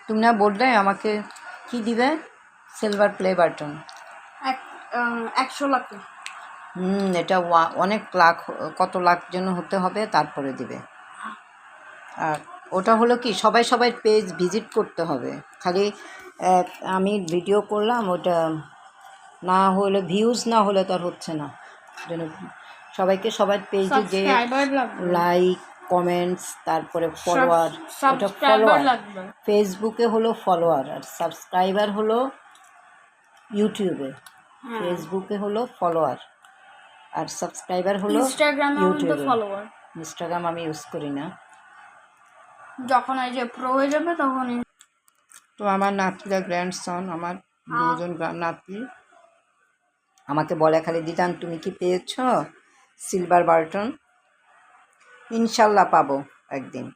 তুমি না বললে আমাকে কি দিবে? Silver play button 100 lakh. এটা অনেক লাখ, কত লাখ জন্য হতে হবে তারপরে দিবে। আর ওটা হলো কি সবাই পেজ ভিজিট করতে হবে। খালি আমি ভিডিও করলাম, ওটা না হলে ভিউজ না হলে তো আর হচ্ছে না। সবাইকে সবার পেজে যে লাইক কমেন্টস তারপরে ফলোয়ার, ওটা ফলোয়ার ফেসবুকে হলো ফলোয়ার, আর সাবস্ক্রাইবার হলো ইউটিউবে। ফেসবুকে হলো ফলোয়ার আর সাবস্ক্রাইবার হলো ইউটিউবে। ইনস্টাগ্রাম আমি ইউজ করি না। যখন এই যে প্রো হয়ে যাবে তখন তো আমার নাতিরা গ্র্যান্ডসন, আমার দুজন নাতি আমাকে বলে খালি, দিদান তুমি কি পেয়েছ সিলভার বাটন? ইনশাল্লাহ পাবো একদিন।